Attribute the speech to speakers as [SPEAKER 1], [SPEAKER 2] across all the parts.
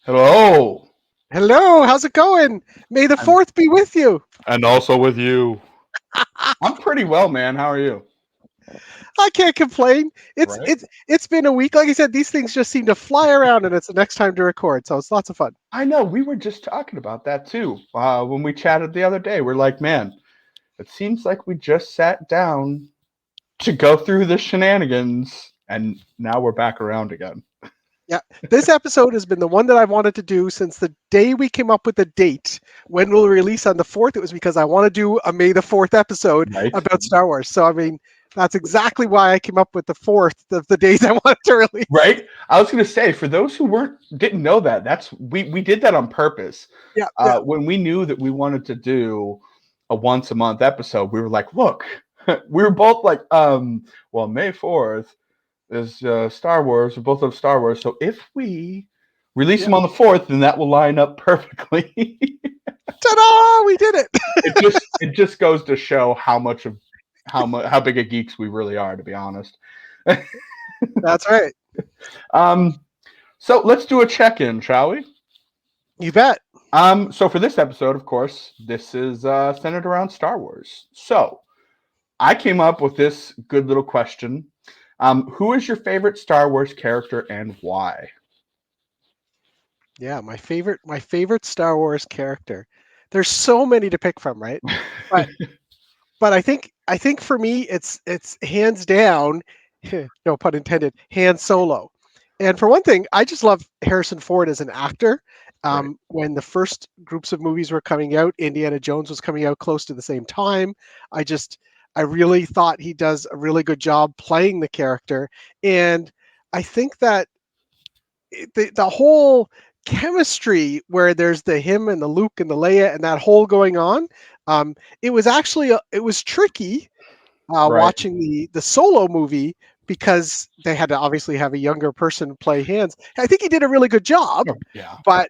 [SPEAKER 1] Hello,
[SPEAKER 2] Hello, how's it going? May the
[SPEAKER 1] and
[SPEAKER 2] 4th be with you.
[SPEAKER 1] also with you. I'm pretty well, man. How are you?
[SPEAKER 2] I can't complain. It's
[SPEAKER 1] Right?
[SPEAKER 2] it's it's been a week. Like I said, these things just seem to fly around and it's the next time to record. So it's lots of fun.
[SPEAKER 1] I know we were just talking about that too when we chatted the other day. We're like, man, it seems like we just sat down to go through the shenanigans, and now we're back around again.
[SPEAKER 2] Yeah. This episode has been the one that I've wanted to do since the day we came up with the date when we'll release on the 4th. It was because I want to do a May the 4th episode
[SPEAKER 1] Right?
[SPEAKER 2] about Star Wars. So I mean, that's exactly why I came up with the 4th of the days I wanted to release.
[SPEAKER 1] Right? I was gonna say for those who didn't know that we did that on purpose.
[SPEAKER 2] Yeah, yeah.
[SPEAKER 1] When we knew that we wanted to do a once a month episode, we were like, look, we were both like, well, May 4th is Star Wars. We both love Star Wars. So if we release
[SPEAKER 2] Yeah.
[SPEAKER 1] them on the 4th, then that will line up perfectly.
[SPEAKER 2] Ta-da! We did it.
[SPEAKER 1] it just goes to show how big of geeks we really are, to be honest.
[SPEAKER 2] That's right.
[SPEAKER 1] um, so let's do a check-in, shall we?
[SPEAKER 2] You bet.
[SPEAKER 1] So for this episode, of course, this is centered around Star Wars. So I came up with this good little question. Who is your favorite Star Wars character and why?
[SPEAKER 2] Yeah, my favorite Star Wars character. There's so many to pick from, right? But but I think for me it's hands down, no pun intended, Han Solo. And for one thing, I just love Harrison Ford as an actor.
[SPEAKER 1] Right.
[SPEAKER 2] When the first groups of movies were coming out, Indiana Jones was coming out close to the same time. I just I really thought he does a really good job playing the character, and I think that the whole chemistry where there's the him and the Luke and the Leia and that whole going on. It was actually it was tricky
[SPEAKER 1] Right.
[SPEAKER 2] watching the Solo movie because they had to obviously have a younger person play hands. I think he did a really good job,
[SPEAKER 1] Oh, yeah.
[SPEAKER 2] but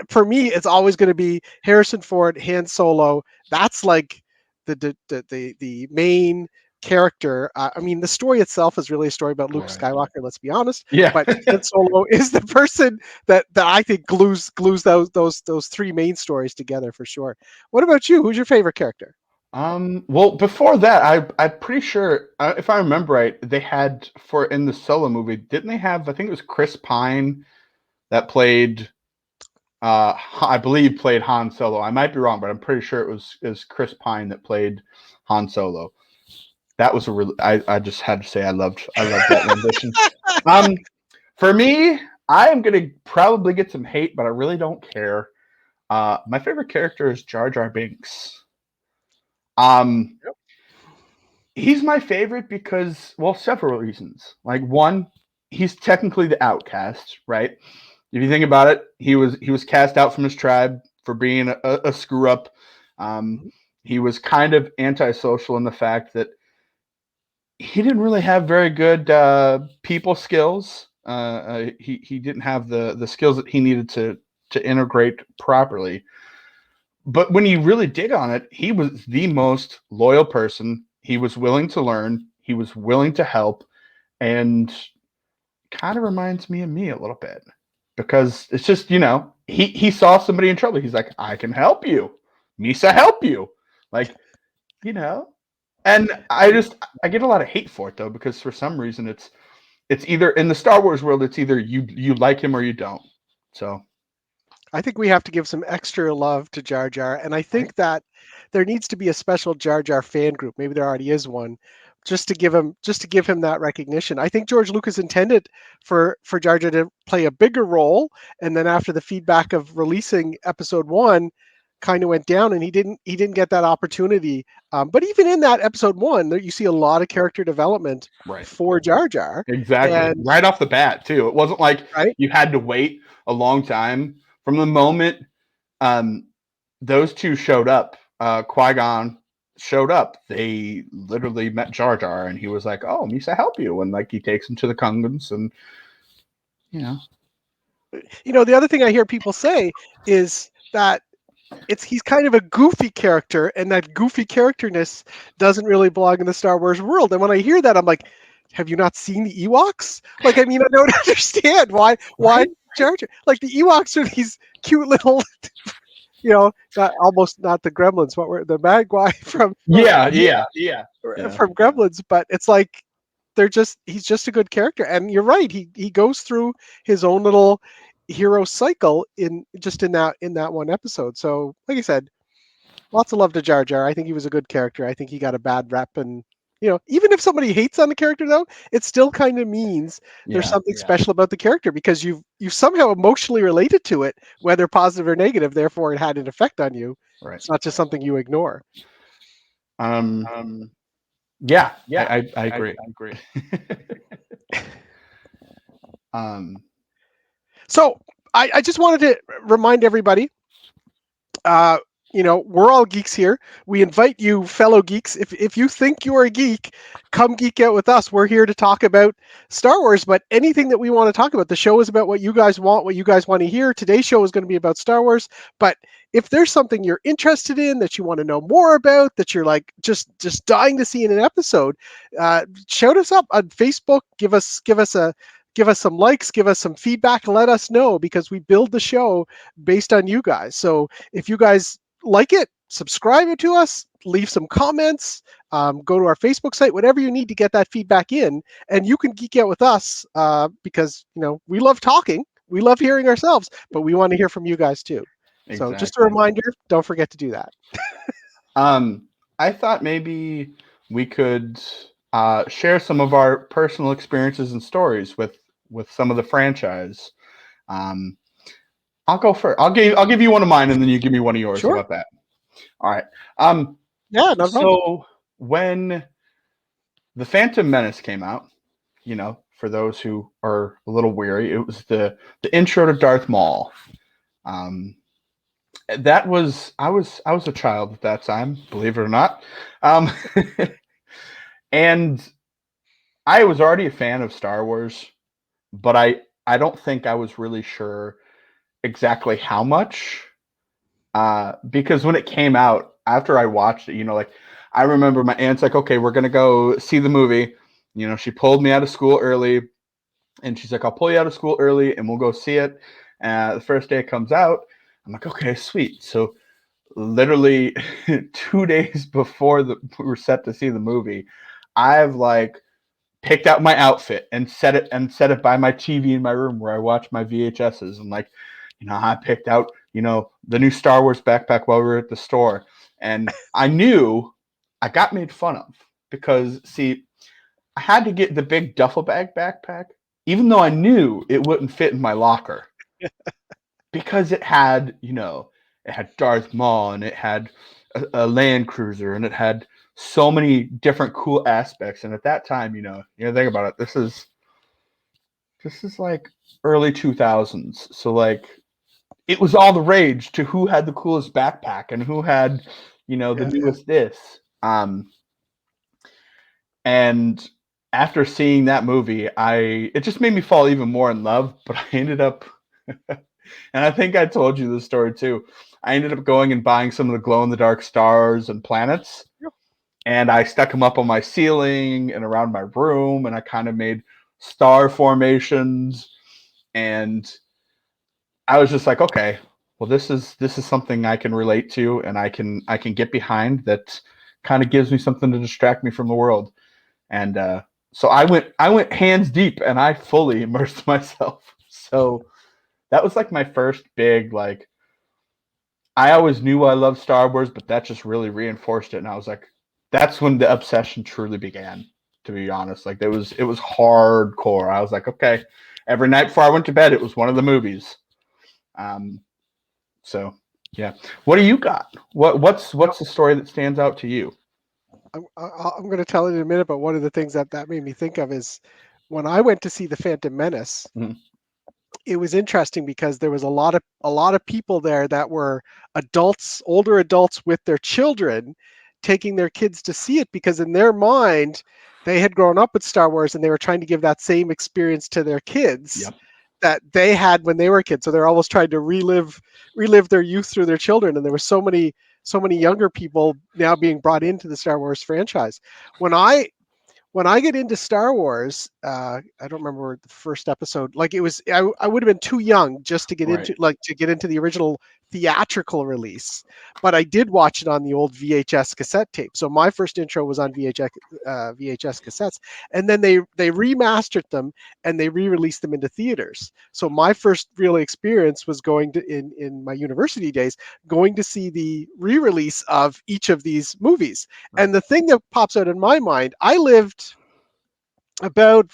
[SPEAKER 2] for me, it's always going to be Harrison Ford, Han Solo. That's like the main character. I mean, the story itself is really a story about Luke
[SPEAKER 1] Right.
[SPEAKER 2] Skywalker. Let's be honest,
[SPEAKER 1] Yeah.
[SPEAKER 2] but Han Solo is the person that I think glues those three main stories together for sure. What about you? Who's your favorite character?
[SPEAKER 1] Well, before that, I'm pretty sure if I remember right, they had for in the Solo movie, didn't they have? I think it was Chris Pine that played. I believe played Han Solo. I might be wrong, but I'm pretty sure it was Chris Pine that played Han Solo. That was a really. I just had to say I loved that rendition. Um, for me, I am gonna probably get some hate, but I really don't care. My favorite character is Jar Jar Binks. Um,
[SPEAKER 2] Yep.
[SPEAKER 1] he's my favorite because, well, several reasons. Like one, he's technically the outcast, right? If you think about it, he was cast out from his tribe for being a screw up. Um, he was kind of antisocial in the fact that he didn't really have very good people skills. He didn't have the skills that he needed to integrate properly. But when you really dig on it, he was the most loyal person. He was willing to learn. He was willing to help, and kind of reminds me of me a little bit because it's just he saw somebody in trouble. He's like, I can help you, Misa, help you, like you know. And I get a lot of hate for it though because for some reason it's either in the Star Wars world it's either you like him or you don't. So
[SPEAKER 2] I think we have to give some extra love to Jar Jar, and I
[SPEAKER 1] right,
[SPEAKER 2] think that there needs to be a special Jar Jar fan group. Maybe there already is one, just to give him that recognition. I think George Lucas intended for Jar Jar to play a bigger role, and then after the feedback of releasing Episode One kind of went down, and he didn't get that opportunity. But even in that Episode One, you see a lot of character development
[SPEAKER 1] right.
[SPEAKER 2] for Jar Jar,
[SPEAKER 1] Exactly.
[SPEAKER 2] and
[SPEAKER 1] Right off the bat, too. It wasn't like
[SPEAKER 2] right.
[SPEAKER 1] you had to wait a long time. From the moment um, those two showed up, Qui Gon showed up, they literally met Jar Jar, and he was like, "Oh, Misa, help you," and like he takes him to the Kungans, and you know,
[SPEAKER 2] The other thing I hear people say is that he's kind of a goofy character, and that goofy characterness doesn't really belong in the Star Wars world. And when I hear that, I'm like, have you not seen the Ewoks? Like, I mean, I don't understand why
[SPEAKER 1] right?
[SPEAKER 2] Jar Jar. Like the Ewoks are these cute little, not the Gremlins, what were the Magwai
[SPEAKER 1] Yeah, yeah, yeah, yeah,
[SPEAKER 2] from Gremlins, but it's like he's just a good character. And you're right, he goes through his own little hero cycle in that one episode. So, like I said, lots of love to Jar Jar. I think he was a good character. I think he got a bad rep, and even if somebody hates on the character, though, it still kind of means there's
[SPEAKER 1] yeah.
[SPEAKER 2] something special about the character because you've somehow emotionally related to it, whether positive or negative. Therefore, it had an effect on you.
[SPEAKER 1] Right.
[SPEAKER 2] It's not just something you ignore.
[SPEAKER 1] Um. Yeah, I agree. um.
[SPEAKER 2] So I just wanted to remind everybody, uh, we're all geeks here. We invite you, fellow geeks, if you think you're a geek, come geek out with us. We're here to talk about Star Wars, but anything that we want to talk about. The show is about what you guys want, what you guys want to hear. Today's show is going to be about Star Wars, but if there's something you're interested in that you want to know more about, that you're like just dying to see in an episode, shout us up on Facebook. Give us some likes, give us some feedback, let us know, because we build the show based on you guys. So if you guys like it, subscribe it to us, leave some comments, go to our Facebook site, whatever you need to get that feedback in, and you can geek out with us because we love talking, we love hearing ourselves, but we want to hear from you guys too. So just a
[SPEAKER 1] Exactly.
[SPEAKER 2] reminder, don't forget to do that.
[SPEAKER 1] I thought maybe we could share some of our personal experiences and stories with some of the franchise. Um, I'll go first. I'll give you one of mine, and then you give me one of yours. How
[SPEAKER 2] Sure.
[SPEAKER 1] about that? All right. Um,
[SPEAKER 2] Yeah, no problem.
[SPEAKER 1] so when the Phantom Menace came out, for those who are a little weary, it was the intro to Darth Maul. Um, that was I was a child at that time, believe it or not, um, and I was already a fan of Star Wars, but I don't think I was really sure exactly how much. Because when it came out, after I watched it, like I remember my aunt's like, okay, we're gonna go see the movie. She pulled me out of school early, and she's like, I'll pull you out of school early, and we'll go see it. The first day it comes out, I'm like, okay, sweet. So literally 2 days before we were set to see the movie, I've like picked out my outfit and set it by my TV in my room where I watch my VHSs. And like, I picked out, the new Star Wars backpack while we were at the store. And I knew I got made fun of because, see, I had to get the big duffel bag backpack, even though I knew it wouldn't fit in my locker because it had Darth Maul and it had a Land Cruiser and it had so many different cool aspects. And at that time, think about it. This is like early 2000s. So like it was all the rage to who had the coolest backpack and who had, the
[SPEAKER 2] Yeah.
[SPEAKER 1] newest this. And after seeing that movie, it just made me fall even more in love. But I ended up, and I think I told you this story too. I ended up going and buying some of the glow in the dark stars and planets, and I stuck them up on my ceiling and around my room, and I kind of made star formations. And I was just like, okay, well, this is something I can relate to, and I can get behind. That kind of gives me something to distract me from the world. And so I went hands deep, and I fully immersed myself. So that was like my first big like. I always knew I loved Star Wars, but that just really reinforced it. And I was like, that's when the obsession truly began. To be honest, like it was hardcore. I was like, okay, every night before I went to bed, it was one of the movies. Um, so yeah, what do you got? What's the story that stands out to you?
[SPEAKER 2] I'm going to tell it in a minute, but one of the things that made me think of is when I went to see the Phantom Menace.
[SPEAKER 1] Mhm.
[SPEAKER 2] It was interesting because there was a lot of people there that were adults, older adults with their children, taking their kids to see it because in their mind they had grown up with Star Wars and they were trying to give that same experience to their kids
[SPEAKER 1] Yep.
[SPEAKER 2] that they had when they were kids. So they're almost trying to relive their youth through their children. And there were so many younger people now being brought into the Star Wars franchise. When I when I get into Star Wars, I don't remember the first episode. Like it was, I would have been too young just to get
[SPEAKER 1] Right.
[SPEAKER 2] into the original theatrical release, but I did watch it on the old VHS cassette tape. So my first intro was on VHS cassettes, and then they remastered them and they re-released them into theaters. So my first real experience was going to in my university days, going to see the re-release of each of these movies.
[SPEAKER 1] Right.
[SPEAKER 2] And the thing that pops out in my mind, I lived about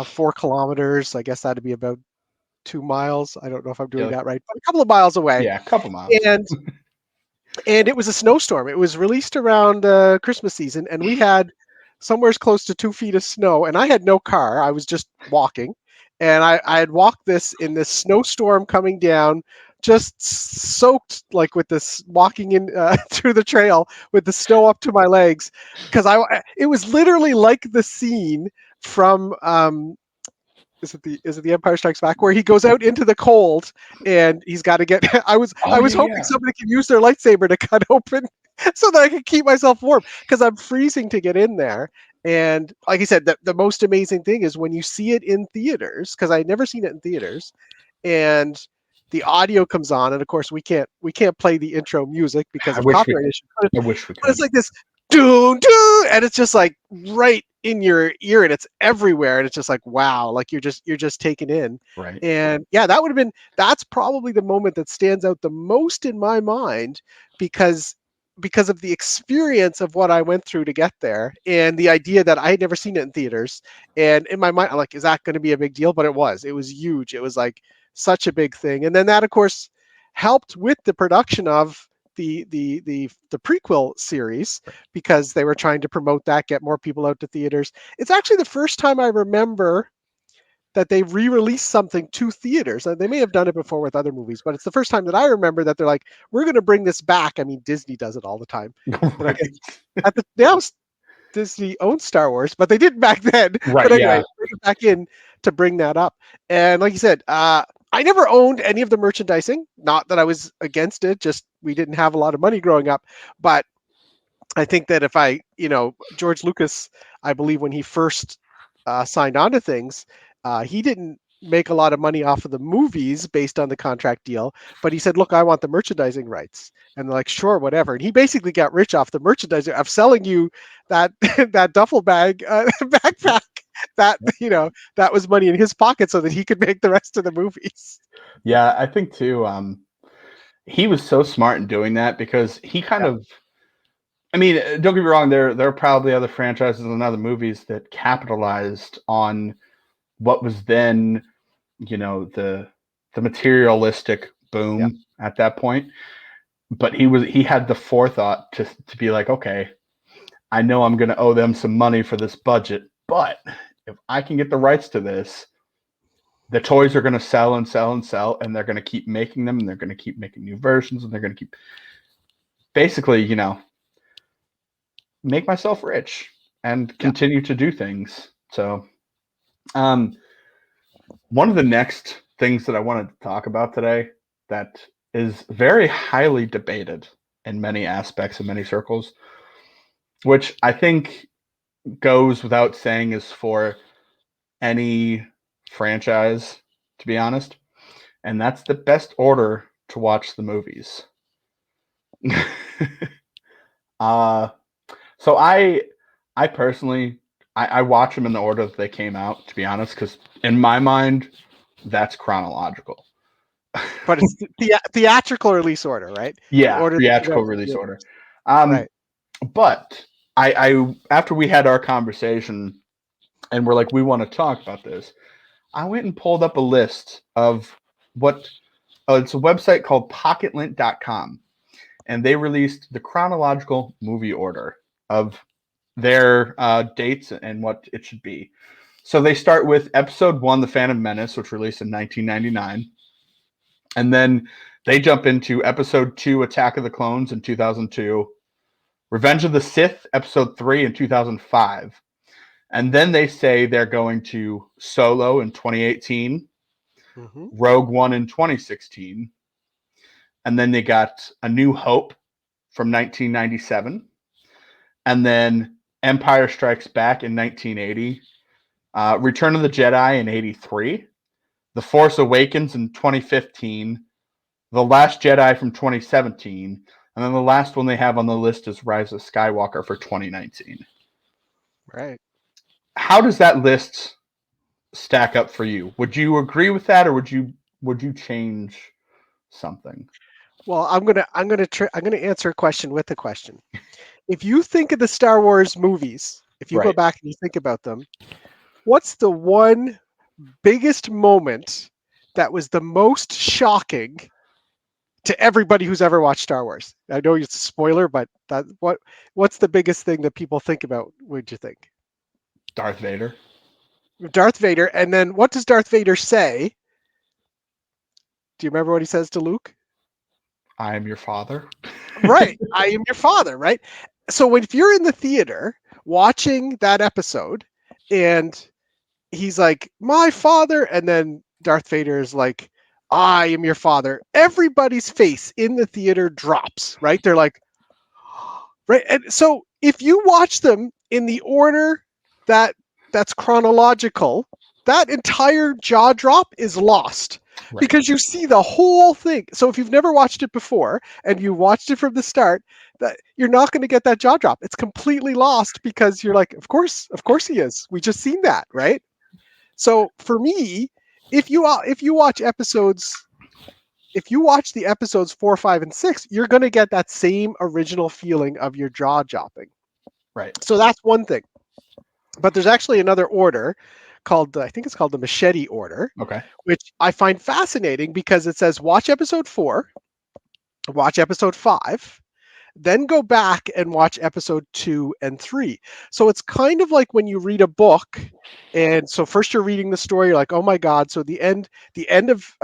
[SPEAKER 2] 4 kilometers. I guess that'd be about 2 miles. I don't know if I'm
[SPEAKER 1] Yeah,
[SPEAKER 2] doing that right, but a couple of miles away.
[SPEAKER 1] yeah, a couple miles.
[SPEAKER 2] And it was a snowstorm. It was released around Christmas season, and we had somewhere close to 2 feet of snow. And I had no car; I was just walking, and I had walked this in this snowstorm coming down, just soaked like with this walking in through the trail with the snow up to my legs, because it was literally like the scene from is it the Empire Strikes Back where he goes out into the cold and he's got to get
[SPEAKER 1] Oh
[SPEAKER 2] I was
[SPEAKER 1] yeah,
[SPEAKER 2] hoping
[SPEAKER 1] yeah.
[SPEAKER 2] somebody could use their lightsaber to cut open so that I could keep myself warm because I'm freezing to get in there. And like I said, the most amazing thing is when you see it in theaters, because I had never seen it in theaters, and the audio comes on, and of course we can't play the intro music because
[SPEAKER 1] I
[SPEAKER 2] of
[SPEAKER 1] wish we
[SPEAKER 2] copyright
[SPEAKER 1] could.
[SPEAKER 2] issues. But
[SPEAKER 1] I wish we
[SPEAKER 2] it's
[SPEAKER 1] could.
[SPEAKER 2] like this doo doo, and it's just like right in your ear, and it's everywhere, and it's just like wow, like you're just taken in.
[SPEAKER 1] Right.
[SPEAKER 2] And yeah, that's probably the moment that stands out the most in my mind because of the experience of what I went through to get there and the idea that I had never seen it in theaters. And in my mind, I'm like, is that going to be a big deal? But it was huge. It was like such a big thing. And then that, of course, helped with the production of the prequel series because they were trying to promote that, get more people out to theaters. It's actually the first time I remember that they re-released something to theaters. They may have done it before with other movies, but it's the first time that I remember that they're like, we're going to bring this back. I mean, Disney does it all the time. They're like,
[SPEAKER 1] Right.
[SPEAKER 2] now Disney owns Star Wars, but they didn't back then.
[SPEAKER 1] Right.
[SPEAKER 2] But anyway,
[SPEAKER 1] Yeah.
[SPEAKER 2] bring it back in to bring that up. And like you said, I never owned any of the merchandising. Not that I was against it, just we didn't have a lot of money growing up. But I think that if George Lucas, I believe when he first signed on to things, he didn't make a lot of money off of the movies based on the contract deal, but he said, "Look, I want the merchandising rights," and they're like, "Sure, whatever." And he basically got rich off the merchandising of selling you that that duffel bag
[SPEAKER 1] Yep.
[SPEAKER 2] backpack. That
[SPEAKER 1] Yep.
[SPEAKER 2] that was money in his pocket so that he could make the rest of the movies.
[SPEAKER 1] Yeah, I think too. He was so smart in doing that because he kind
[SPEAKER 2] Yeah,
[SPEAKER 1] of. I mean, don't get me wrong. There are probably other franchises and other movies that capitalized on what was then, the materialistic
[SPEAKER 2] yeah,
[SPEAKER 1] boom at that point. But he had the forethought to be like, okay, I know I'm going to owe them some money for this budget, but if I can get the rights to this, the toys are going to sell and sell and sell, and they're going to keep making them, and they're going to keep making new versions, and they're going to keep basically, make myself rich and
[SPEAKER 2] yeah.
[SPEAKER 1] continue to do things. So, um, one of the next things that I wanted to talk about today that is very highly debated in many aspects in many circles, which I think goes without saying is for any franchise, to be honest, and that's the best order to watch the movies. uh so I personally I watch them in the order that they came out, to be honest, because in my mind that's chronological.
[SPEAKER 2] But it's the theatrical release order, right? The
[SPEAKER 1] Yeah,
[SPEAKER 2] order that you got
[SPEAKER 1] theatrical
[SPEAKER 2] in the
[SPEAKER 1] release order.
[SPEAKER 2] theaters.
[SPEAKER 1] Um,
[SPEAKER 2] Right.
[SPEAKER 1] but I after we had our conversation and we're like, we want to talk about this, I went and pulled up a list of what it's a website called pocketlint.com, and they released the chronological movie order of their dates and what it should be. So they start with episode one, The Phantom Menace, which released in 1999. And then they jump into episode two, Attack of the Clones in 2002, Revenge of the Sith, episode three in 2005. And then they say they're going to Solo in 2018,
[SPEAKER 2] Hmm.
[SPEAKER 1] Rogue One in 2016. And then they got A New Hope from 1997. And then Empire Strikes Back in 1980, Return of the Jedi in 83, The Force Awakens in 2015, The Last Jedi from 2017, and then the last one they have on the list is Rise of Skywalker for 2019.
[SPEAKER 2] Right.
[SPEAKER 1] How does that list stack up for you? Would you agree with that, or would you change something?
[SPEAKER 2] Well, I'm gonna answer a question with a question. If you think of the Star Wars movies, if you go
[SPEAKER 1] Right.
[SPEAKER 2] back and you think about them, what's the one biggest moment that was the most shocking to everybody who's ever watched Star Wars? I know it's a spoiler, but what's the biggest thing that people think about? Would you think?
[SPEAKER 1] Darth Vader.
[SPEAKER 2] Darth Vader, and then what does Darth Vader say? Do you remember what he says to Luke?
[SPEAKER 1] I am your father.
[SPEAKER 2] Right, I am your father, right? So if you're in the theater watching that episode and he's like, my father, and then Darth Vader is like, I am your father, everybody's face in the theater drops, right? They're like, right. And so if you watch them in the order that that's chronological, that entire jaw drop is lost
[SPEAKER 1] Right.
[SPEAKER 2] because you see the whole thing. So if you've never watched it before and you watched it from the start, that you're not going to get that jaw drop. It's completely lost because you're like, of course he is. We just seen that, right? So for me, if you watch episodes if you watch the episodes 4, 5, and 6, you're going to get that same original feeling of your jaw dropping.
[SPEAKER 1] Right.
[SPEAKER 2] So that's one thing. But there's actually another order called, I think it's called the machete order,
[SPEAKER 1] Okay.
[SPEAKER 2] which I find fascinating because it says watch episode 4, watch episode 5, then go back and watch episode 2 and 3. So it's kind of like when you read a book, and so first you're reading the story, you're like, oh my god. So the end of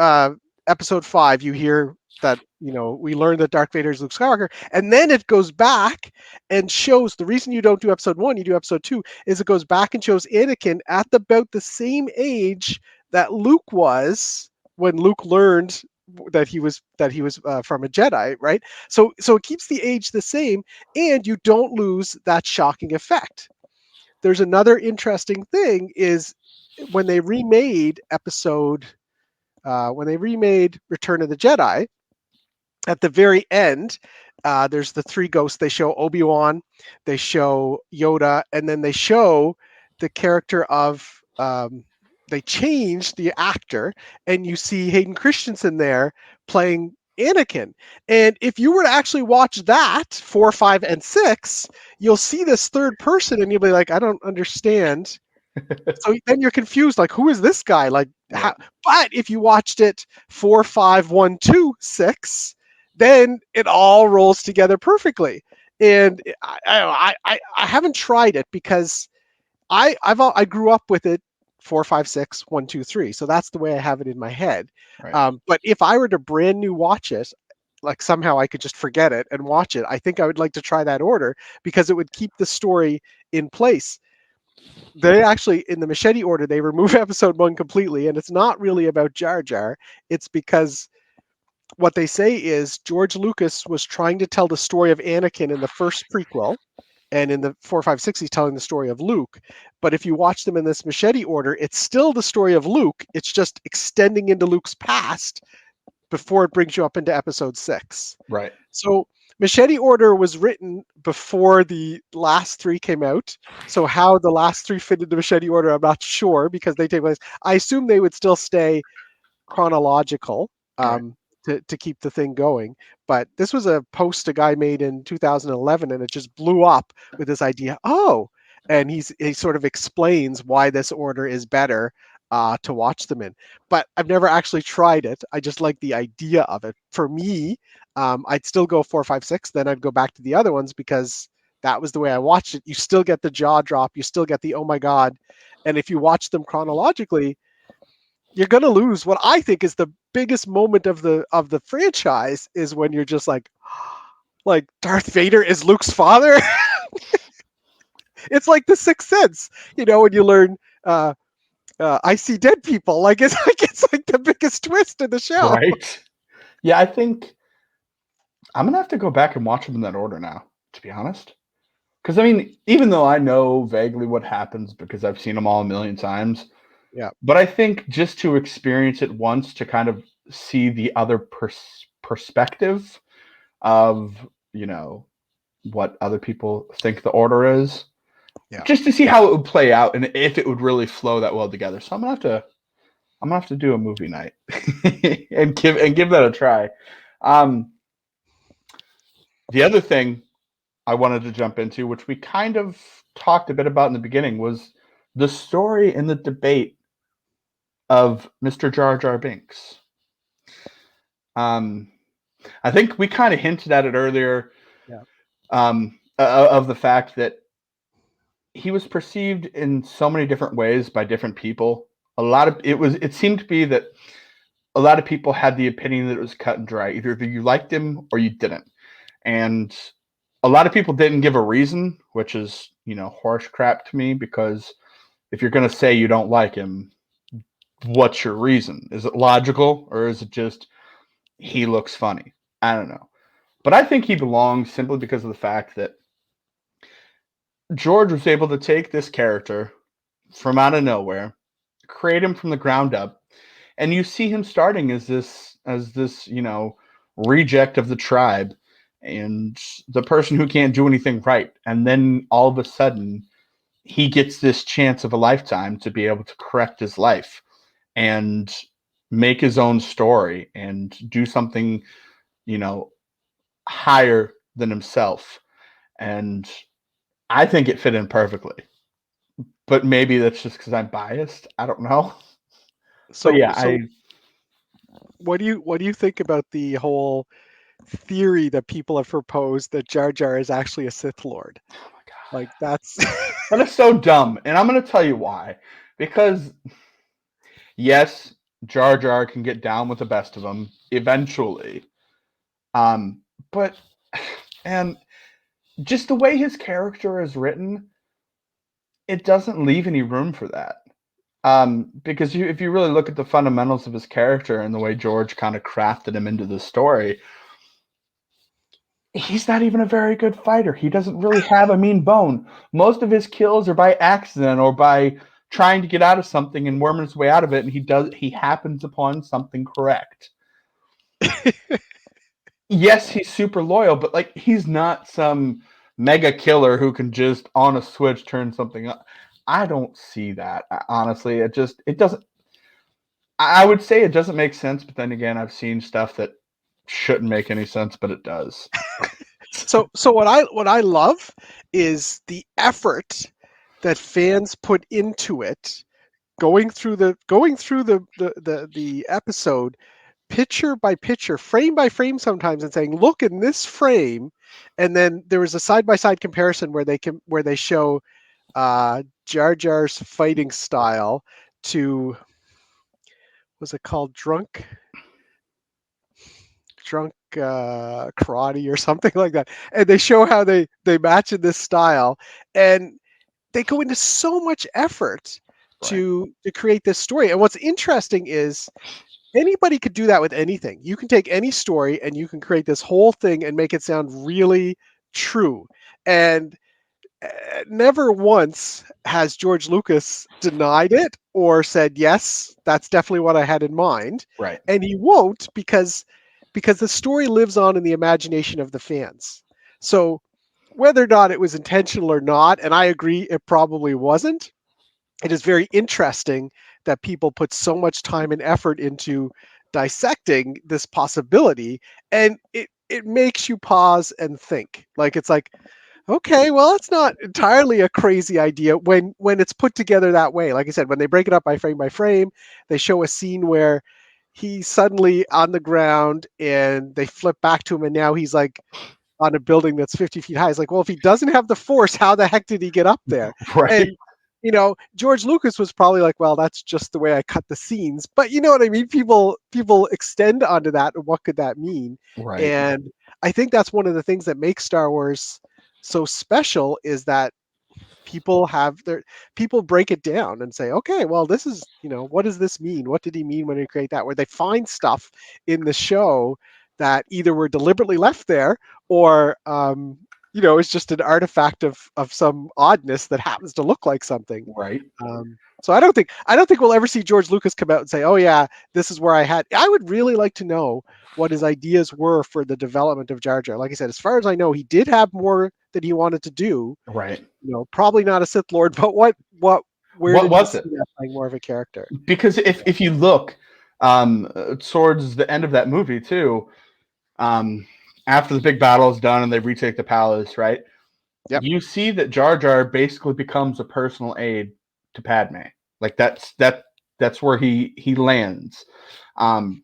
[SPEAKER 2] episode 5, you hear that, we learn that Darth Vader is Luke Skywalker, and then it goes back and shows the reason you don't do episode 1, you do episode 2, is it goes back and shows Anakin at about the same age that Luke was when Luke learned that he was from a Jedi, right? So it keeps the age the same, and you don't lose that shocking effect. There's another interesting thing is when they remade Return of the Jedi, at the very end, there's the three ghosts. They show Obi-Wan, they show Yoda, and then they show the character of they changed the actor, and you see Hayden Christensen there playing Anakin. And if you were to actually watch that 4, 5, and 6, you'll see this third person, and you'll be like, I don't understand. So then you're confused, like, who is this guy? Like,
[SPEAKER 1] Right.
[SPEAKER 2] but if you watched it 4, 5, 1, 2, 6, then it all rolls together perfectly. And I haven't tried it because I grew up with it 4, 5, 6, 1, 2, 3. So that's the way I have it in my head.
[SPEAKER 1] Right.
[SPEAKER 2] But if I were to brand new watch it, like somehow I could just forget it and watch it, I think I would like to try that order because it would keep the story in place. They actually, in the machete order, they remove episode 1 completely, and it's not really about Jar Jar. It's because what they say is George Lucas was trying to tell the story of Anakin in the first prequel, and in the 4, 5, 6, he's telling the story of Luke. But if you watch them in this machete order, it's still the story of Luke. It's just extending into Luke's past before it brings you up into episode 6.
[SPEAKER 1] Right.
[SPEAKER 2] So Machete Order was written before the last 3 came out. So how the last 3 fit into Machete Order, I'm not sure because they take place. I assume they would still stay chronological
[SPEAKER 1] Right.
[SPEAKER 2] to keep the thing going. But this was a post a guy made in 2011, and it just blew up with this idea. Oh, and he sort of explains why this order is better to watch them in. But I've never actually tried it. I just like the idea of it. For me, I'd still go 4, 5, 6. Then I'd go back to the other ones because that was the way I watched it. You still get the jaw drop. You still get the oh my god. And if you watch them chronologically, you're gonna lose. What I think is the biggest moment of the franchise is when you're just like Darth Vader is Luke's father. It's like the Sixth Sense, when you learn I see dead people. Like it's like the biggest twist in the show.
[SPEAKER 1] Right. Yeah, I think I'm gonna have to go back and watch them in that order now, to be honest. Because I mean, even though I know vaguely what happens because I've seen them all a million times,
[SPEAKER 2] Yeah,
[SPEAKER 1] but I think just to experience it once to kind of see the other perspective of, you know, what other people think the order is,
[SPEAKER 2] yeah.
[SPEAKER 1] just to see how it would play out and if it would really flow that well together. So I'm gonna have to do a movie night and give that a try. Um, the other thing I wanted to jump into, which we kind of talked a bit about in the beginning, was the story and the debate of Mr. Jar Jar Binks. Um, I think we kind of hinted at it earlier,
[SPEAKER 2] Yeah.
[SPEAKER 1] of the fact that he was perceived in so many different ways by different people. A lot of it seemed to be that a lot of people had the opinion that it was cut and dry. Either you liked him or you didn't. And a lot of people didn't give a reason, which is, horse crap to me because if you're going to say you don't like him, what's your reason? Is it logical or is it just he looks funny? I don't know. But I think he belongs simply because of the fact that George was able to take this character from out of nowhere, create him from the ground up, and you see him starting as this reject of the tribe and the person who can't do anything right, and then all of a sudden he gets this chance of a lifetime to be able to correct his life and make his own story and do something you know higher than himself. And I think it fit in perfectly, but maybe that's just because I'm biased. I don't know. But
[SPEAKER 2] So
[SPEAKER 1] yeah,
[SPEAKER 2] so what do you think about the whole theory that people have proposed that Jar Jar is actually a Sith Lord?
[SPEAKER 1] oh my god,
[SPEAKER 2] Like that's
[SPEAKER 1] that is so dumb, and I'm going to tell you why. Because yes, Jar Jar can get down with the best of them eventually. Um, but and just the way his character is written, it doesn't leave any room for that. Because if you really look at the fundamentals of his character and the way George kind of crafted him into the story, he's not even a very good fighter. He doesn't really have a mean bone. Most of his kills are by accident or by trying to get out of something and worming his way out of it, and he happens upon something correct. Yes, he's super loyal, but like he's not some mega killer who can just on a switch turn something up. I don't see that. Honestly, it doesn't. I would say it doesn't make sense, but then again, I've seen stuff that shouldn't make any sense, but it does.
[SPEAKER 2] so what I love is the effort that fans put into it, going through the episode picture by picture, frame by frame sometimes, and saying, "Look in this frame," and then there was a side by side comparison where they show Jar Jar's fighting style to, was it called drunk karate or something like that, and they show how they match in this style, and they go into so much effort
[SPEAKER 1] Right.
[SPEAKER 2] to create this story. And what's interesting is anybody could do that with anything. You can take any story and you can create this whole thing and make it sound really true. And never once has George Lucas denied it or said, "Yes, that's definitely what I had in mind."
[SPEAKER 1] Right.
[SPEAKER 2] And he won't, because the story lives on in the imagination of the fans. So whether or not it was intentional or not, and I agree it probably wasn't, it is very interesting that people put so much time and effort into dissecting this possibility, and it makes you pause and think. Like it's like, okay, well, it's not entirely a crazy idea when it's put together that way. Like I said, when they break it up by frame, they show a scene where he's suddenly on the ground and they flip back to him and now he's like on a building that's 50 feet high. It's like, well, if he doesn't have the force, how the heck did he get up there?
[SPEAKER 1] Right.
[SPEAKER 2] And George Lucas was probably like, well, that's just the way I cut the scenes. But you know what I mean? People extend onto that. And what could that mean?
[SPEAKER 1] Right.
[SPEAKER 2] And I think that's one of the things that makes Star Wars so special is that people break it down and say, okay, well, this is, what does this mean? What did he mean when he created that? Where they find stuff in the show that either were deliberately left there or it's just an artifact of some oddness that happens to look like something.
[SPEAKER 1] Right.
[SPEAKER 2] So I don't think we'll ever see George Lucas come out and say, "Oh yeah, this is where I had." I would really like to know what his ideas were for the development of Jar Jar. Like I said, as far as I know, he did have more that he wanted to do.
[SPEAKER 1] Right.
[SPEAKER 2] Probably not a Sith Lord, but where
[SPEAKER 1] What
[SPEAKER 2] did he
[SPEAKER 1] was
[SPEAKER 2] see
[SPEAKER 1] it?
[SPEAKER 2] that playing more of a character?
[SPEAKER 1] Because if you look towards the end of that movie too, um, after the big battle is done and they retake the palace, right?
[SPEAKER 2] Yep.
[SPEAKER 1] You see that Jar Jar basically becomes a personal aide to Padme. Like that's where he lands. Um,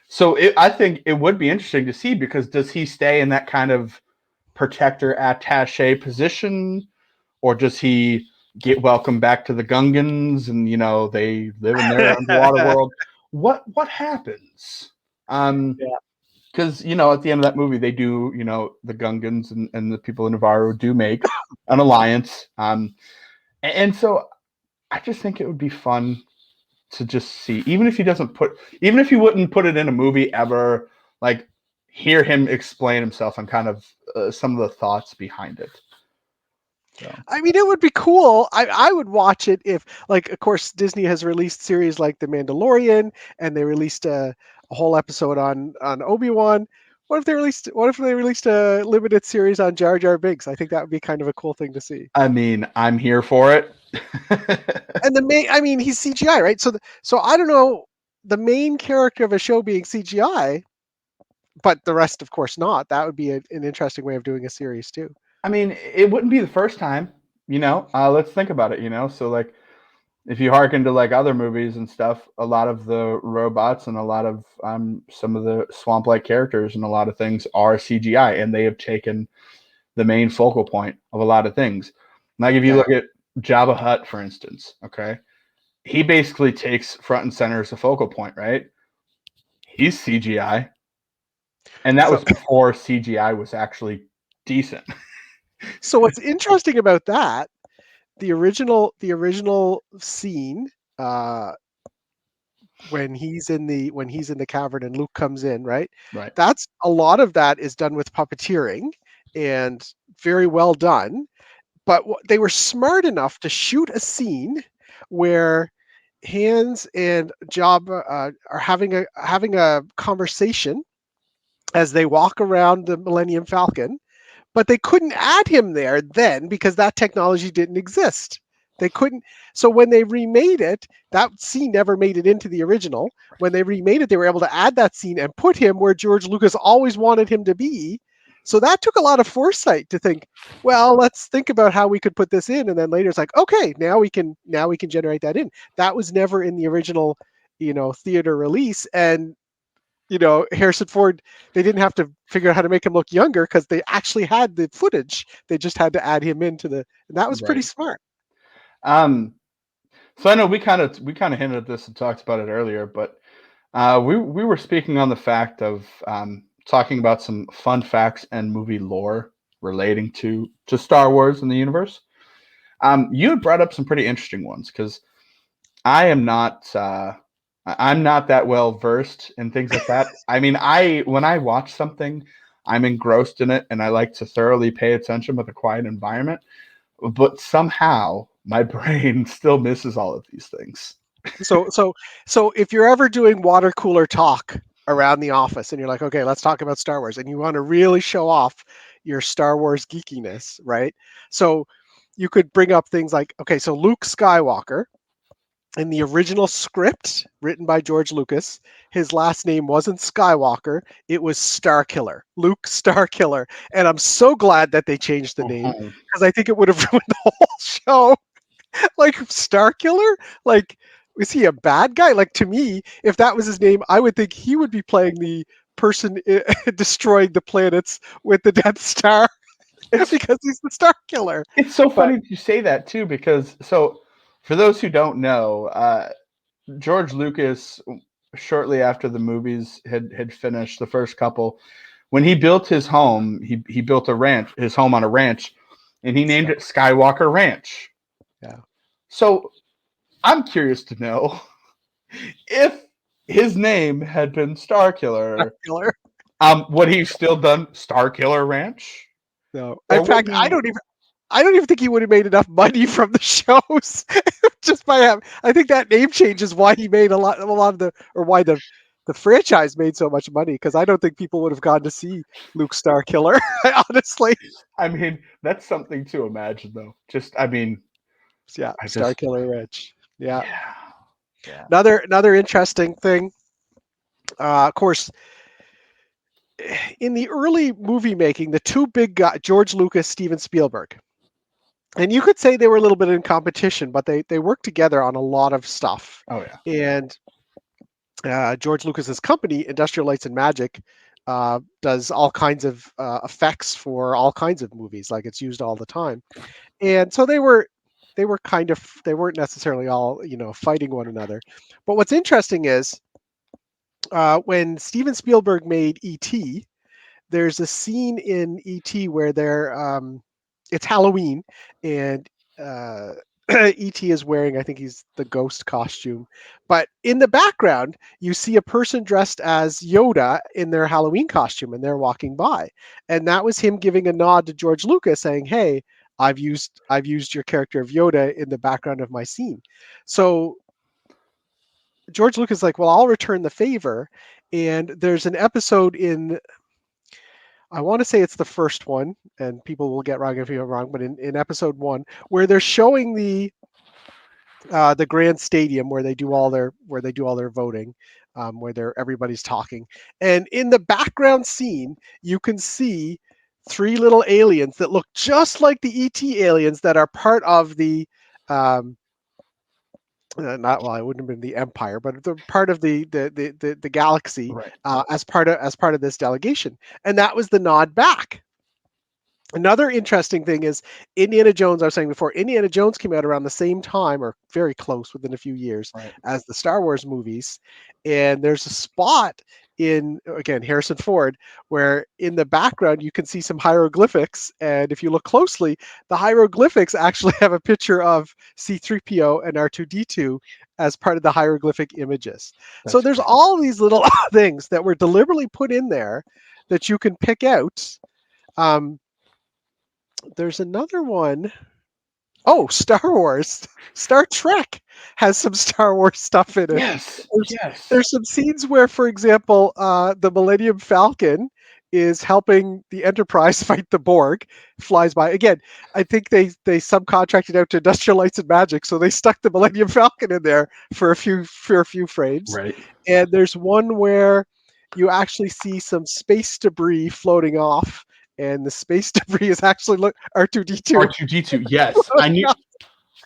[SPEAKER 1] so I think it would be interesting to see, because does he stay in that kind of protector attaché position, or does he get welcomed back to the Gungans and they live in their underwater world? What happens?
[SPEAKER 2] Yeah.
[SPEAKER 1] Because at the end of that movie, they do, the Gungans and the people in Navarro do make an alliance. And so I just think it would be fun to just see, even if he wouldn't put it in a movie ever, like hear him explain himself and kind of some of the thoughts behind it. So.
[SPEAKER 2] I mean, it would be cool. I would watch it if, like, of course, Disney has released series like The Mandalorian, and they released a whole episode on Obi-Wan. What if they released a limited series on Jar Jar Binks? I think that would be kind of a cool thing to see.
[SPEAKER 1] I mean, I'm here for it.
[SPEAKER 2] And I mean, he's CGI, right? So I don't know, the main character of a show being CGI, but the rest, of course, not. That would be an interesting way of doing a series too.
[SPEAKER 1] I mean, it wouldn't be the first time, let's think about it. So like, if you hearken to like other movies and stuff, a lot of the robots and a lot of some of the swamp-like characters and a lot of things are CGI, and they have taken the main focal point of a lot of things. Like if you
[SPEAKER 2] Yeah.
[SPEAKER 1] look at Jabba Hutt, for instance, okay, he basically takes front and center as the focal point, right? He's CGI, and that
[SPEAKER 2] So
[SPEAKER 1] was before CGI was actually decent.
[SPEAKER 2] so what's interesting about that, the original scene, uh when he's in the cavern and Luke comes in, right?
[SPEAKER 1] Right.
[SPEAKER 2] That's a lot of that is done with puppeteering and very well done. But they were smart enough to shoot a scene where Hans and Jabba are having a conversation as they walk around the Millennium Falcon, but they couldn't add him there then because that technology didn't exist. They couldn't. So when they remade it, that scene never made it into the original. When they remade it, they were able to add that scene and put him where George Lucas always wanted him to be. So that took a lot of foresight to think, well, let's think about how we could put this in, and then later it's like, okay, now we can generate that in. That was never in the original, theater release. And Harrison Ford, they didn't have to figure out how to make him look younger because they actually had the footage. They just had to add him and that was pretty
[SPEAKER 1] Right.
[SPEAKER 2] smart.
[SPEAKER 1] Um, so I know we kind of hinted at this and talked about it earlier, but we were speaking on the fact of talking about some fun facts and movie lore relating to Star Wars and the universe. You had brought up some pretty interesting ones, because I am not I'm not that well versed in things like that. I mean, when I watch something, I'm engrossed in it and I like to thoroughly pay attention with a quiet environment. But somehow my brain still misses all of these things.
[SPEAKER 2] So if you're ever doing water cooler talk around the office and you're like, okay, let's talk about Star Wars, and you want to really show off your Star Wars geekiness, right? So you could bring up things like, okay, so Luke Skywalker, in the original script written by George Lucas, his last name wasn't Skywalker, it was Starkiller, Luke Starkiller. And I'm so glad that they changed the name
[SPEAKER 1] Mhm.
[SPEAKER 2] because I think it would have ruined the whole show. Like, Starkiller? Like, is he a bad guy? Like, to me, if that was his name, I would think he would be playing the person destroying the planets with the Death Star
[SPEAKER 1] It's
[SPEAKER 2] because he's the Star Killer.
[SPEAKER 1] it's so
[SPEAKER 2] But
[SPEAKER 1] funny that you say that too, because for those who don't know, George Lucas, shortly after the movies had finished, the first couple, when he built his home, he built his home on a ranch, and he named
[SPEAKER 2] Sky,
[SPEAKER 1] it Skywalker Ranch.
[SPEAKER 2] yeah,
[SPEAKER 1] So I'm curious to know if his name had been
[SPEAKER 2] Star
[SPEAKER 1] Starkiller,
[SPEAKER 2] Killer.
[SPEAKER 1] would he still done Starkiller Ranch?
[SPEAKER 2] No. In
[SPEAKER 1] Or would
[SPEAKER 2] fact,
[SPEAKER 1] he?
[SPEAKER 2] I don't even think he would have made enough money from the shows just by having. I think that name change is why he made a lot of the, or why the franchise made so much money, because I don't think people would have gone to see Luke Starkiller, honestly.
[SPEAKER 1] I mean, that's something to imagine, though. Just, I mean,
[SPEAKER 2] Yeah,
[SPEAKER 1] I just,
[SPEAKER 2] Starkiller Rich. Yeah.
[SPEAKER 1] yeah, yeah.
[SPEAKER 2] Another interesting thing, of course, in the early movie making, the two big guys, George Lucas, Steven Spielberg, and you could say they were a little bit in competition, but they worked together on a lot of stuff.
[SPEAKER 1] Oh yeah,
[SPEAKER 2] And George Lucas's company, Industrial Lights and Magic, does all kinds of effects for all kinds of movies. Like, it's used all the time. And so they were kind of, they weren't necessarily all, fighting one another. But what's interesting is when Steven Spielberg made E.T., there's a scene in E.T. where it's Halloween, and uh, E.T. is wearing, I think he's the ghost costume. But in the background, you see a person dressed as Yoda in their Halloween costume, and they're walking by. And that was him giving a nod to George Lucas, saying, "Hey, I've used your character of Yoda in the background of my scene." So George Lucas is like, "Well, I'll return the favor." And there's an episode in, I want to say it's the first one, and people will get wrong if you're wrong, but in episode one, where they're showing the grand stadium where they do all their voting, where everybody's talking, and in the background scene, you can see three little aliens that look just like the ET aliens that are part of the um, not, well, it wouldn't have been the Empire, but they're part of the galaxy,
[SPEAKER 1] right,
[SPEAKER 2] as part of this delegation, and that was the nod back. Another interesting thing is Indiana Jones. I was saying before, Indiana Jones came out around the same time, or very close, within a few years,
[SPEAKER 1] right.
[SPEAKER 2] as the Star Wars movies. And there's a spot in, again, Harrison Ford, where in the background you can see some hieroglyphics. And if you look closely, the hieroglyphics actually have a picture of C3PO and R2D2 as part of the hieroglyphic images. So
[SPEAKER 1] That's
[SPEAKER 2] there's
[SPEAKER 1] great.
[SPEAKER 2] all these little things that were deliberately put in there that you can pick out. Um, there's another one. Oh, Star Wars. Star Trek has some Star Wars stuff in it.
[SPEAKER 1] Yes,
[SPEAKER 2] There's
[SPEAKER 1] yes.
[SPEAKER 2] there's some scenes where, for example, the Millennium Falcon is helping the Enterprise fight the Borg, flies by. Again, I think they subcontracted out to Industrial Lights and Magic, so they stuck the Millennium Falcon in there for a few frames.
[SPEAKER 1] Right.
[SPEAKER 2] And there's one where you actually see some space debris floating off, and the space debris is actually look R2D2.
[SPEAKER 1] R2D2. Yes,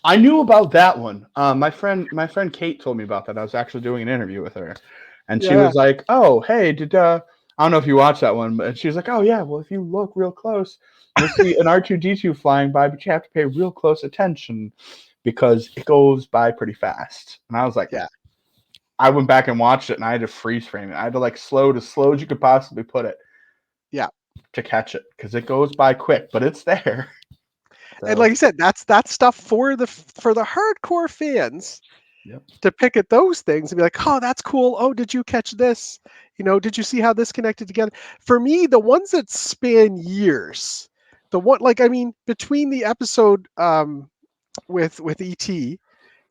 [SPEAKER 1] I knew about that one. My friend Kate told me about that. I was actually doing an interview with her, and she
[SPEAKER 2] Yeah,
[SPEAKER 1] was like, "Oh, hey, did I don't know if you watched that one, but she was like, "Oh yeah, well if you look real close, you'll see an R2D2 flying by, but you have to pay real close attention because it goes by pretty fast." And I was like,
[SPEAKER 2] yeah,
[SPEAKER 1] I went back and watched it, and I had to freeze frame it. I had to like slow as you could possibly put it
[SPEAKER 2] yeah.
[SPEAKER 1] to catch it because it goes by quick, but it's there.
[SPEAKER 2] And
[SPEAKER 1] So,
[SPEAKER 2] like I said, that's stuff for the hardcore fans
[SPEAKER 1] yep.
[SPEAKER 2] to pick at those things and be like, "Oh, that's cool. Oh, did you catch this? Did you see how this connected together?" For me, the ones that span years, the one, like, I mean, between the episode with ET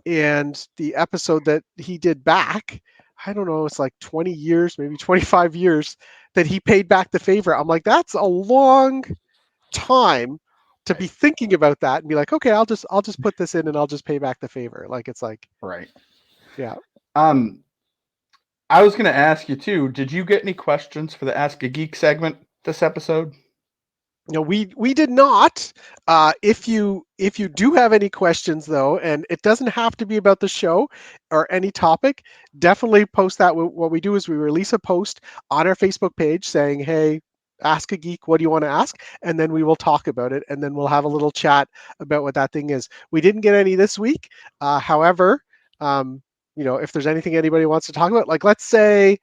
[SPEAKER 2] and the episode that he did back, I don't know, it's like 20 years, maybe 25 years that he paid back the favor. I'm like, that's a long time to
[SPEAKER 1] Right.
[SPEAKER 2] be thinking about that and be like, okay, I'll just put this in and I'll just pay back the favor. Like, it's like,
[SPEAKER 1] Right.
[SPEAKER 2] yeah.
[SPEAKER 1] Um, I was going to ask you too. Did you get any questions for the Ask a Geek segment this episode?
[SPEAKER 2] No, we did not. If you do have any questions though, and it doesn't have to be about the show or any topic, definitely post that. What we do is we release a post on our Facebook page saying, "Hey, ask a geek, what do you want to ask?" And then we will talk about it, and then we'll have a little chat about what that thing is. We didn't get any this week. However, um, if there's anything anybody wants to talk about, like, let's say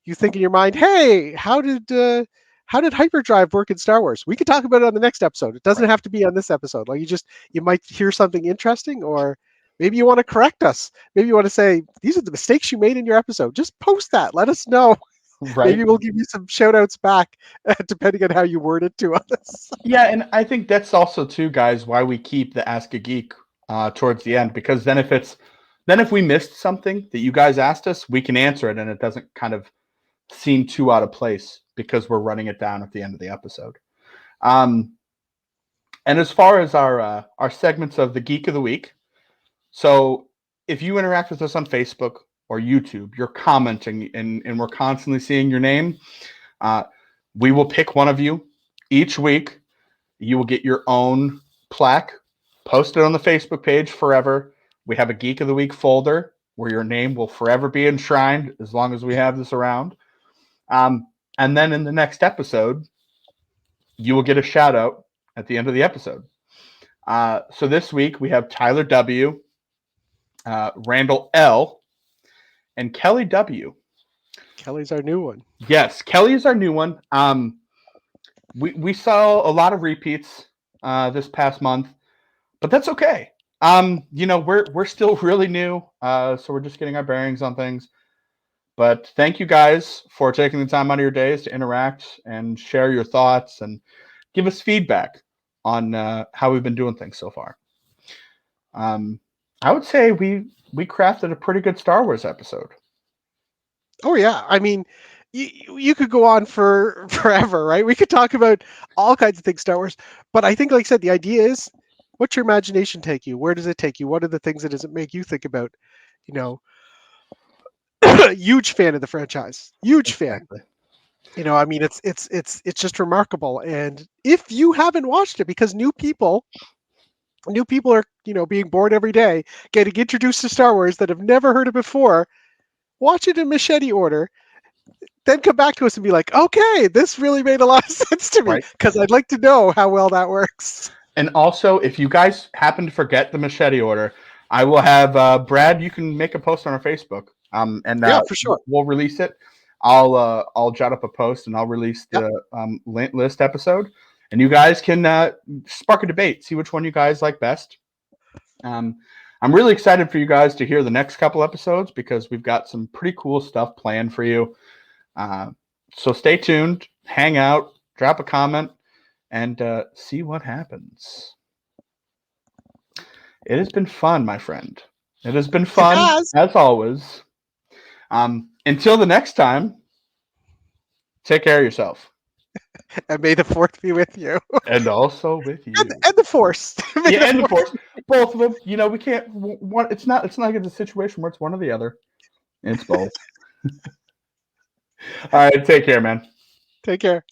[SPEAKER 2] you think in your mind, "Hey, how did hyperdrive work in Star Wars?" We could talk about it on the next episode. It doesn't
[SPEAKER 1] Right.
[SPEAKER 2] have to be on this episode. Like, you might hear something interesting, or maybe you want to correct us. Maybe you want to say, "These are the mistakes you made in your episode." Just post that. Let us know.
[SPEAKER 1] Right?
[SPEAKER 2] Maybe we'll give you some shout outs back, depending on how you word it to us.
[SPEAKER 1] Yeah, and I think that's also too, guys, why we keep the Ask a Geek towards the end, because then if we missed something that you guys asked us, we can answer it, and it doesn't kind of seem too out of place because we're running it down at the end of the episode. Um, and as far as our segments of the Geek of the Week, so if you interact with us on Facebook or YouTube, you're commenting, and we're constantly seeing your name. Uh, we will pick one of you each week. You will get your own plaque posted on the Facebook page forever. We have a Geek of the Week folder where your name will forever be enshrined as long as we have this around. And then in the next episode, you will get a shout out at the end of the episode. So this week we have Tyler W., Randall L., and Kelly W.
[SPEAKER 2] Kelly's our new one.
[SPEAKER 1] Yes, Kelly is our new one. We saw a lot of repeats this past month, but that's okay. We're still really new, so we're just getting our bearings on things. But thank you guys for taking the time out of your days to interact and share your thoughts and give us feedback on how we've been doing things so far. I would say we crafted a pretty good Star Wars episode.
[SPEAKER 2] Oh yeah, I mean, you could go on for forever, right? We could talk about all kinds of things Star Wars, but I think, like I said, the idea is, what's your imagination take you? Where does it take you? What are the things that does it make you think about? You know, huge fan of the franchise, huge fan.
[SPEAKER 1] Exactly.
[SPEAKER 2] I mean, it's just remarkable. And if you haven't watched it, because new people are being born every day, getting introduced to Star Wars that have never heard it before, watch it in machete order, then come back to us and be like, okay, this really made a lot of sense to me,
[SPEAKER 1] Right.
[SPEAKER 2] because I'd like to know how well that works.
[SPEAKER 1] And also, if you guys happen to forget the machete order, I will have Brad. You can make a post on our Facebook, and
[SPEAKER 2] Yeah, for sure.
[SPEAKER 1] we'll release it. I'll jot up a post and I'll release
[SPEAKER 2] Yep.
[SPEAKER 1] the list episode, and you guys can spark a debate, see which one you guys like best. I'm really excited for you guys to hear the next couple episodes because we've got some pretty cool stuff planned for you. So stay tuned, hang out, drop a comment, and see what happens. It has been fun, my friend. It has been
[SPEAKER 2] It
[SPEAKER 1] fun,
[SPEAKER 2] has.
[SPEAKER 1] as always. Until the next time, take care of yourself.
[SPEAKER 2] And may the fourth be with you.
[SPEAKER 1] And also with you.
[SPEAKER 2] And the force.
[SPEAKER 1] Yeah, and the force. Both of them. We can't. One. It's not like it's a situation where it's one or the other. It's both. All right. Take care, man.
[SPEAKER 2] Take care.